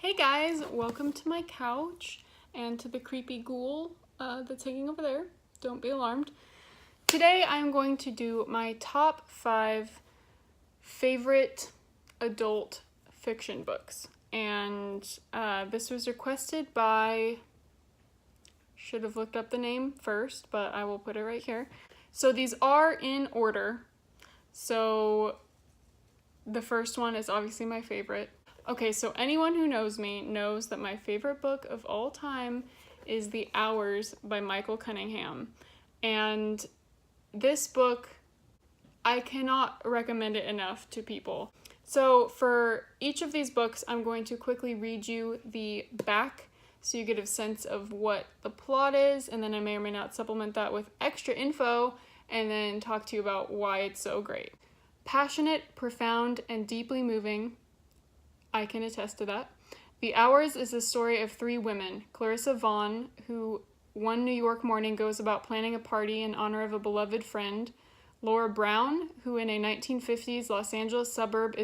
Hey guys, welcome to my couch and to the creepy ghoul that's hanging over there. Don't be alarmed. Today I'm going to do my top 5 favorite adult fiction books. And this was requested by, should have looked up the name first, but I will put it right here. So these are in order. So the first one is obviously my favorite. Okay, so anyone who knows me knows that my favorite book of all time is The Hours by Michael Cunningham. And this book, I cannot recommend it enough to people. So for each of these books, I'm going to quickly read you the back so you get a sense of what the plot is, and then I may or may not supplement that with extra info and then talk to you about why it's so great. Passionate, profound, and deeply moving. I can attest to that. The Hours is the story of 3 women. Clarissa Vaughn, who one New York morning goes about planning a party in honor of a beloved friend. Laura Brown, who in a 1950s Los Angeles suburb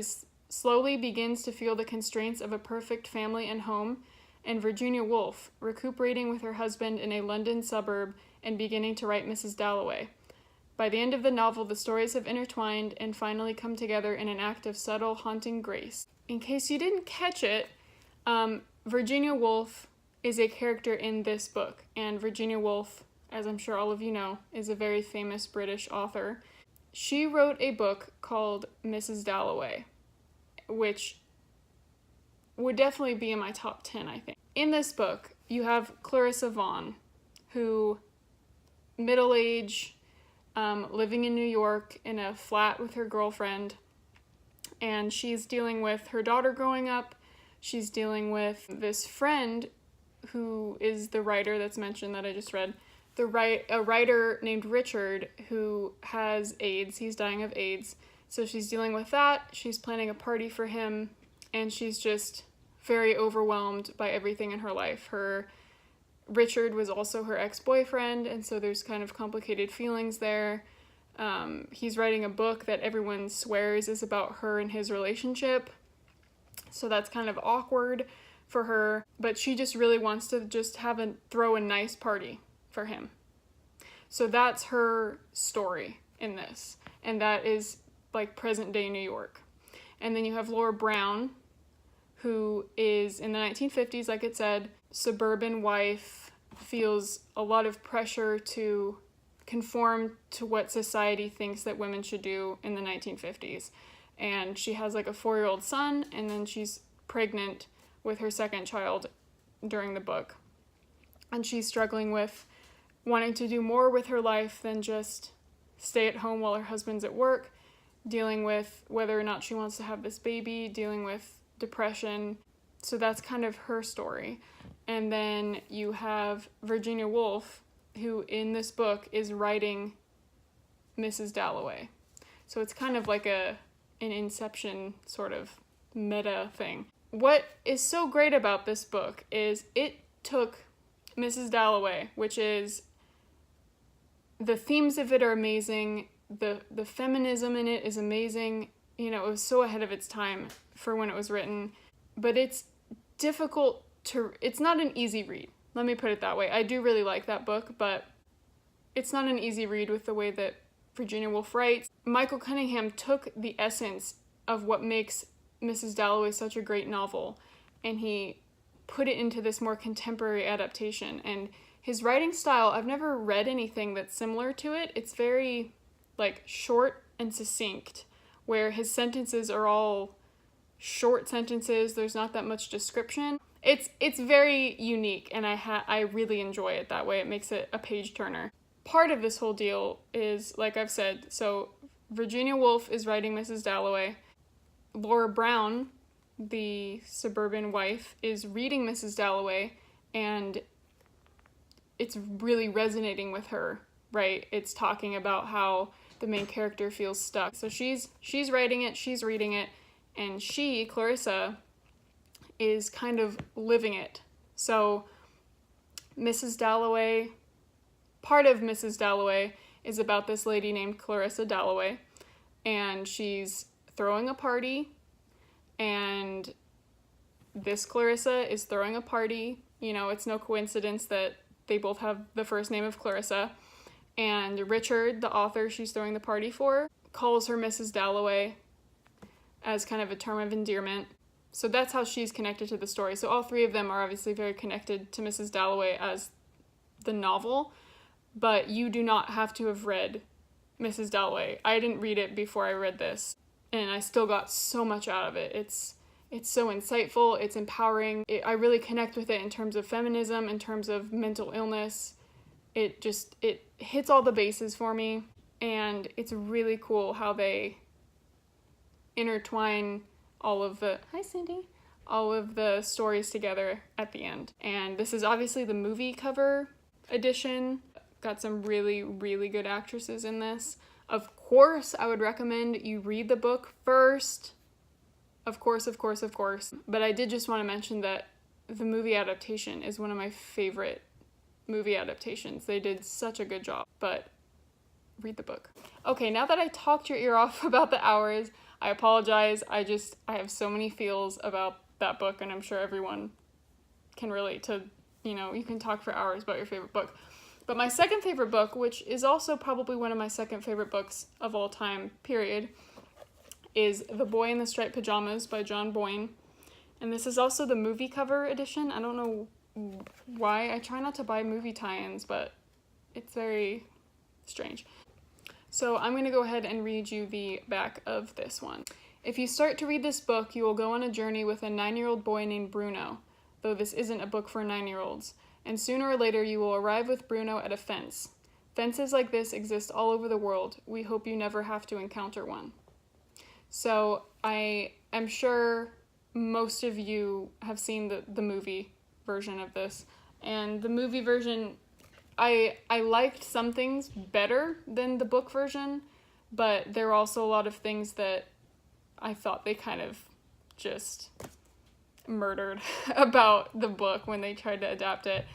slowly begins to feel the constraints of a perfect family and home. And Virginia Woolf, recuperating with her husband in a London suburb and beginning to write Mrs. Dalloway. By the end of the novel, the stories have intertwined and finally come together in an act of subtle, haunting grace. In case you didn't catch it, Virginia Woolf is a character in this book, and Virginia Woolf, as I'm sure all of you know, is a very famous British author. She wrote a book called Mrs. Dalloway, which would definitely be in my top 10, I think. In this book, you have Clarissa Vaughn, who, middle-aged, living in New York in a flat with her girlfriend, and she's dealing with her daughter growing up. She's dealing with this friend who is the writer that's mentioned that I just read. A writer named Richard who has AIDS. He's dying of AIDS. So she's dealing with that. She's planning a party for him, and she's just very overwhelmed by everything in her life. Richard was also her ex-boyfriend, and so there's kind of complicated feelings there. He's writing a book that everyone swears is about her and his relationship, so that's kind of awkward for her, but she just really wants to just throw a nice party for him. So that's her story in this, and that is like present day New York. And then you have Laura Brown, who is in the 1950s, like it said, suburban wife, feels a lot of pressure to conform to what society thinks that women should do in the 1950s. And she has like a 4-year-old son, and then she's pregnant with her second child during the book. And she's struggling with wanting to do more with her life than just stay at home while her husband's at work, dealing with whether or not she wants to have this baby, dealing with depression. So that's kind of her story. And then you have Virginia Woolf, who in this book is writing Mrs. Dalloway. So it's kind of like an Inception sort of meta thing. What is so great about this book is it took Mrs. Dalloway, which is, the themes of it are amazing, the feminism in it is amazing, it was so ahead of its time for when it was written, but it's it's not an easy read. Let me put it that way. I do really like that book, but it's not an easy read with the way that Virginia Woolf writes. Michael Cunningham took the essence of what makes Mrs. Dalloway such a great novel, and he put it into this more contemporary adaptation. And his writing style, I've never read anything that's similar to it. It's very, short and succinct, where his sentences are all short sentences. There's not that much description. It's very unique, and I really enjoy it that way. It makes it a page turner. Part of this whole deal is, like I've said, so Virginia Woolf is writing Mrs. Dalloway. Laura Brown, the suburban wife, is reading Mrs. Dalloway, and it's really resonating with her, right? It's talking about how the main character feels stuck. So she's writing it, she's reading it, and she, Clarissa, is kind of living it. So Mrs. Dalloway, part of Mrs. Dalloway is about this lady named Clarissa Dalloway, and she's throwing a party, and this Clarissa is throwing a party. You know, it's no coincidence that they both have the first name of Clarissa. And Richard, the author she's throwing the party for, calls her Mrs. Dalloway as kind of a term of endearment. So that's how she's connected to the story. So all three of them are obviously very connected to Mrs. Dalloway as the novel, but you do not have to have read Mrs. Dalloway. I didn't read it before I read this, and I still got so much out of it. It's so insightful, it's empowering. I really connect with it in terms of feminism, in terms of mental illness. It hits all the bases for me, and it's really cool how they intertwine all of the stories together at the end. And this is obviously the movie cover edition. Got some really, really good actresses in this. Of course, I would recommend you read the book first. Of course. But I did just want to mention that the movie adaptation is one of my favorite movie adaptations. They did such a good job, but read the book. Okay, now that I talked your ear off about the hours, I apologize. I have so many feels about that book, and I'm sure everyone can relate to, you can talk for hours about your favorite book. But my second favorite book, which is also probably one of my second favorite books of all time, period, is The Boy in the Striped Pajamas by John Boyne. And this is also the movie cover edition. I don't know why. I try not to buy movie tie-ins, but it's very strange. So I'm going to go ahead and read you the back of this one. If you start to read this book, you will go on a journey with a 9-year-old boy named Bruno, though this isn't a book for 9-year-olds. And sooner or later you will arrive with Bruno at a fence. Fences like this exist all over the world. We hope you never have to encounter one. So I am sure most of you have seen the movie version of this. And the movie version, I liked some things better than the book version, but there are also a lot of things that I thought they kind of just murdered about the book when they tried to adapt it.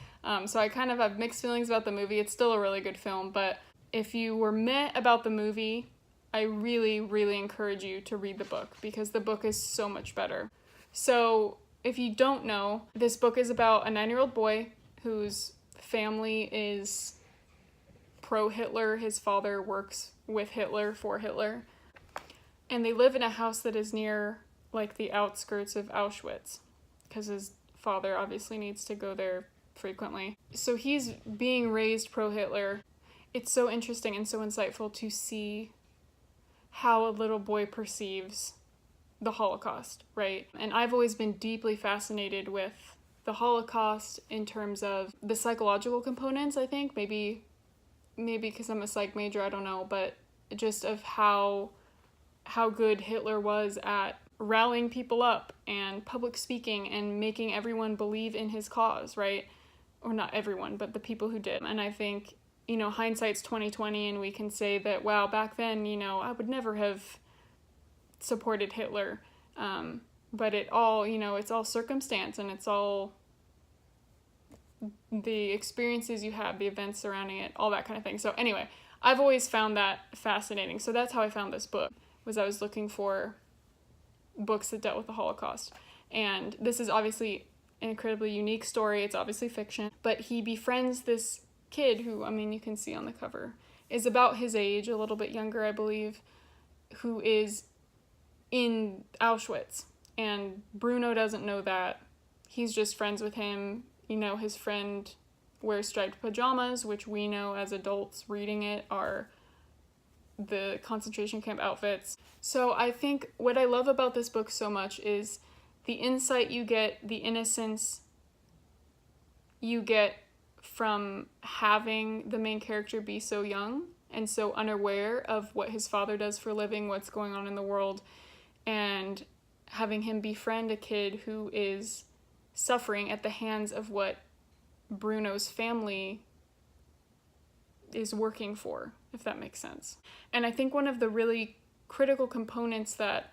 So I kind of have mixed feelings about the movie. It's still a really good film, but if you were meh about the movie, I really, really encourage you to read the book because the book is so much better. So if you don't know, this book is about a 9-year-old boy whose family is pro-Hitler. His father works with Hitler, for Hitler. And they live in a house that is near, like, the outskirts of Auschwitz, because his father obviously needs to go there frequently. So he's being raised pro-Hitler. It's so interesting and so insightful to see how a little boy perceives the Holocaust, right? And I've always been deeply fascinated with the Holocaust in terms of the psychological components, I think. Maybe because I'm a psych major, I don't know, but just of how good Hitler was at rallying people up and public speaking and making everyone believe in his cause, right? Or not everyone, but the people who did. And I think, hindsight's 20/20, and we can say that, wow, back then, I would never have supported Hitler. But it all, it's all circumstance, and it's all the experiences you have, the events surrounding it, all that kind of thing. So anyway, I've always found that fascinating. So that's how I found this book, was I was looking for books that dealt with the Holocaust. And this is obviously an incredibly unique story. It's obviously fiction, but he befriends this kid who, you can see on the cover, is about his age, a little bit younger, I believe, who is in Auschwitz. And Bruno doesn't know that. He's just friends with him. His friend wears striped pajamas, which we know as adults reading it are the concentration camp outfits. So I think what I love about this book so much is the insight you get, the innocence you get from having the main character be so young and so unaware of what his father does for a living, what's going on in the world, and having him befriend a kid who is suffering at the hands of what Bruno's family is working for, if that makes sense. And I think one of the really critical components that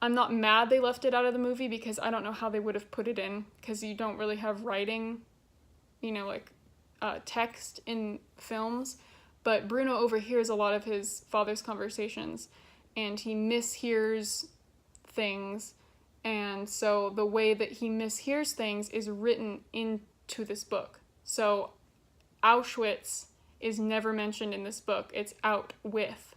I'm not mad they left it out of the movie, because I don't know how they would have put it in, because you don't really have writing, text in films, but Bruno overhears a lot of his father's conversations, and he mishears things, And so the way that he mishears things is written into this book. So Auschwitz is never mentioned in this book. It's out with,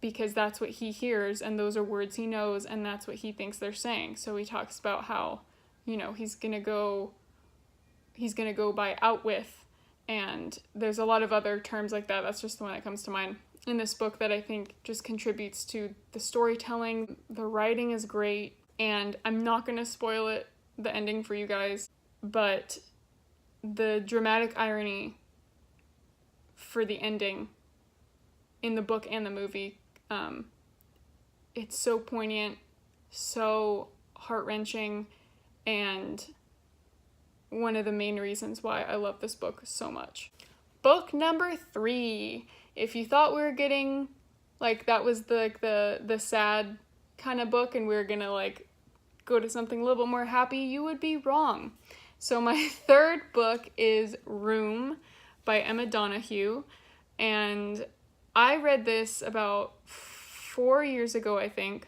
because that's what he hears, and those are words he knows, and that's what he thinks they're saying. So he talks about how, he's gonna go by out with, and there's a lot of other terms like that. That's just the one that comes to mind in this book that I think just contributes to the storytelling. The writing is great, and I'm not gonna spoil it, the ending for you guys, but the dramatic irony for the ending in the book and the movie, it's so poignant, so heart-wrenching, and one of the main reasons why I love this book so much. Book number 3. If you thought we were getting, that was the sad kind of book and we were gonna, go to something a little bit more happy, you would be wrong. So my third book is Room by Emma Donoghue, and I read this about 4 years ago, I think,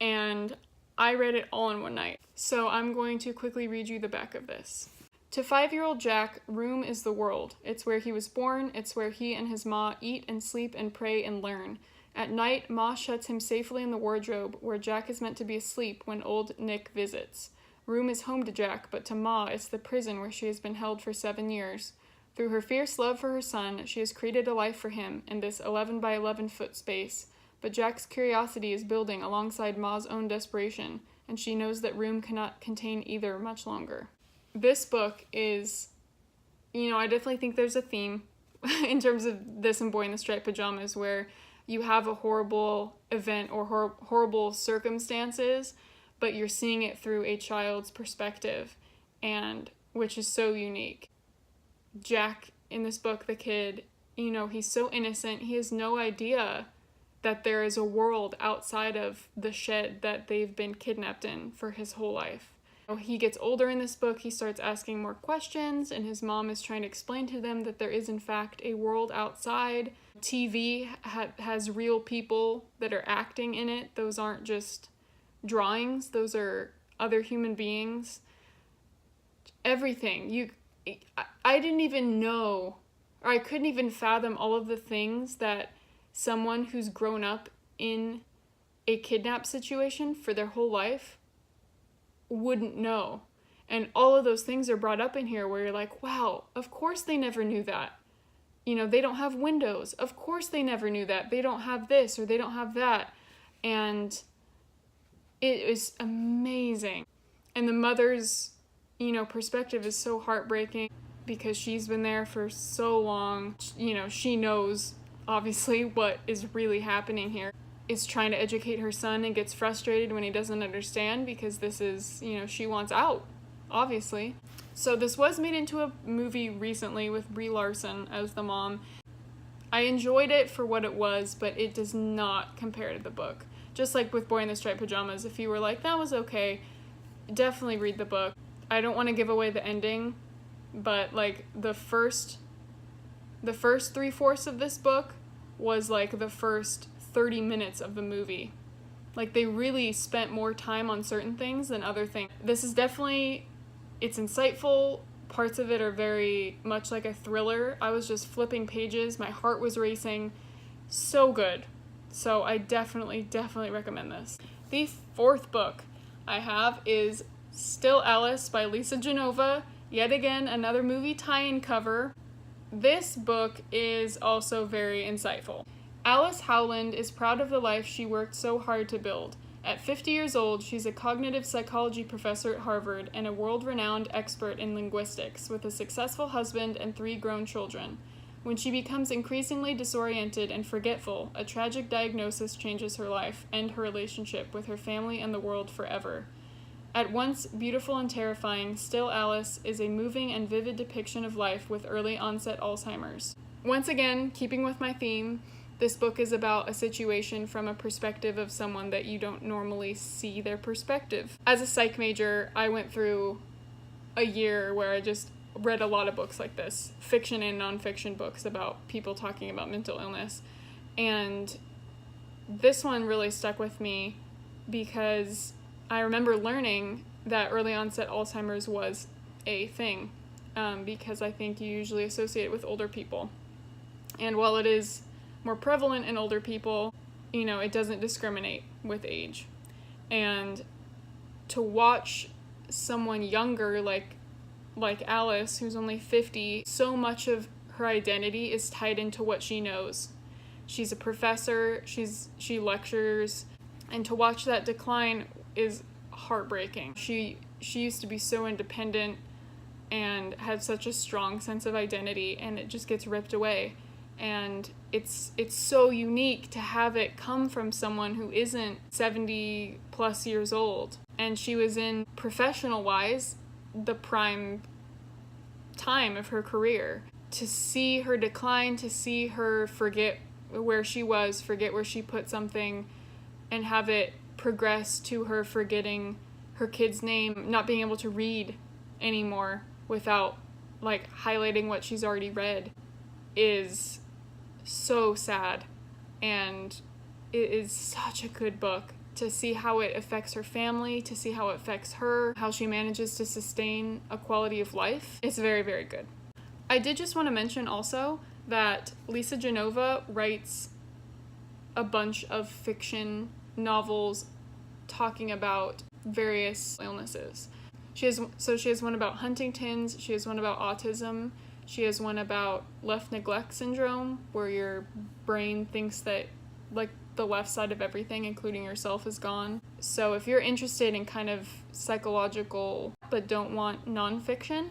and I read it all in one night. So I'm going to quickly read you the back of this. To 5-year-old Jack, Room is the world. It's where he was born. It's where he and his ma eat and sleep and pray and learn. At night, Ma shuts him safely in the wardrobe, where Jack is meant to be asleep when old Nick visits. Room is home to Jack, but to Ma, it's the prison where she has been held for 7 years. Through her fierce love for her son, she has created a life for him in this 11 by 11 foot space. But Jack's curiosity is building alongside Ma's own desperation, and she knows that Room cannot contain either much longer. This book is, I definitely think there's a theme in terms of this and Boy in the Striped Pajamas, where you have a horrible event or horrible circumstances, but you're seeing it through a child's perspective, and which is so unique. Jack, in this book, the kid, he's so innocent. He has no idea that there is a world outside of the shed that they've been kidnapped in for his whole life. He gets older in this book, he starts asking more questions, and his mom is trying to explain to them that there is in fact a world outside. TV has real people that are acting in it. Those aren't just drawings, those are other human beings. Everything. I didn't even know, or I couldn't even fathom all of the things that someone who's grown up in a kidnap situation for their whole life wouldn't know. And all of those things are brought up in here where you're like, wow, of course they never knew that. They don't have windows. Of course they never knew that. They don't have this or they don't have that. And it is amazing. And the mother's, perspective is so heartbreaking because she's been there for so long. She knows obviously what is really happening here. Is trying to educate her son and gets frustrated when he doesn't understand because this is, she wants out, obviously. So this was made into a movie recently with Brie Larson as the mom. I enjoyed it for what it was, but it does not compare to the book. Just like with Boy in the Striped Pajamas, if you were like, that was okay, definitely read the book. I don't want to give away the ending, but the first 3/4 of this book was the first 30 minutes of the movie. They really spent more time on certain things than other things. This is definitely, it's insightful. Parts of it are very much like a thriller. I was just flipping pages. My heart was racing. So good. So I definitely recommend this. The 4th book I have is Still Alice by Lisa Genova. Yet again, another movie tie-in cover. This book is also very insightful. Alice Howland is proud of the life she worked so hard to build. At 50 years old, she's a cognitive psychology professor at Harvard and a world-renowned expert in linguistics, with a successful husband and 3 grown children. When she becomes increasingly disoriented and forgetful, a tragic diagnosis changes her life and her relationship with her family and the world forever. At once beautiful and terrifying, Still Alice is a moving and vivid depiction of life with early-onset Alzheimer's. Once again, keeping with my theme, this book is about a situation from a perspective of someone that you don't normally see their perspective. As a psych major, I went through a year where I just read a lot of books like this, fiction and nonfiction books about people talking about mental illness. And this one really stuck with me because I remember learning that early onset Alzheimer's was a thing, because I think you usually associate it with older people. And while it is more prevalent in older people, you know, it doesn't discriminate with age. And to watch someone younger like Alice, who's only 50, so much of her identity is tied into what she knows. She's a professor, she lectures, and to watch that decline is heartbreaking. She used to be so independent and had such a strong sense of identity, and it just gets ripped away. And it's so unique to have it come from someone who isn't 70 plus years old. And she was in, professional wise, the prime time of her career. To see her decline, to see her forget where she was, forget where she put something, and have it progress to her forgetting her kid's name, not being able to read anymore without like highlighting what she's already read, is so sad. And it is such a good book to see how it affects her family, to see how it affects her, how she manages to sustain a quality of life. It's very, very good. I did just want to mention also that Lisa Genova writes a bunch of fiction novels talking about various illnesses. She has one about Huntington's, she has one about autism, she has one about left neglect syndrome, where your brain thinks that like the left side of everything, including yourself, is gone. So if you're interested in kind of psychological but don't want nonfiction,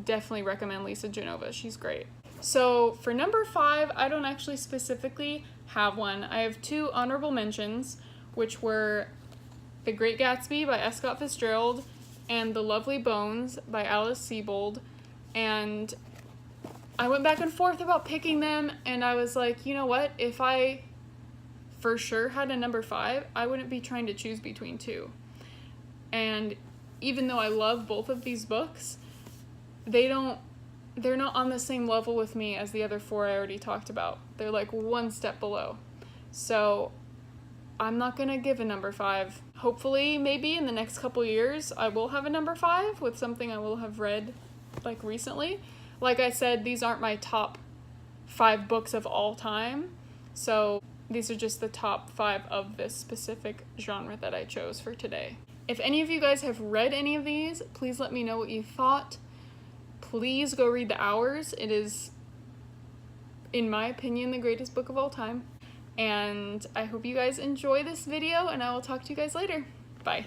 definitely recommend Lisa Genova. She's great. So for number 5, I don't actually specifically have one. I have 2 honorable mentions, which were The Great Gatsby by S. Scott Fitzgerald and The Lovely Bones by Alice Sebold. And I went back and forth about picking them, and I was like, you know what? If I for sure had a number 5, I wouldn't be trying to choose between 2. And even though I love both of these books, they're not on the same level with me as the other 4 I already talked about. They're like one step below. So I'm not gonna give a number 5. Hopefully, maybe in the next couple years, I will have a number 5 with something I will have read like recently. Like I said, these aren't my top 5 books of all time. So these are just the top 5 of this specific genre that I chose for today. If any of you guys have read any of these, please let me know what you thought. Please go read The Hours. It is, in my opinion, the greatest book of all time. And I hope you guys enjoy this video, and I will talk to you guys later. Bye.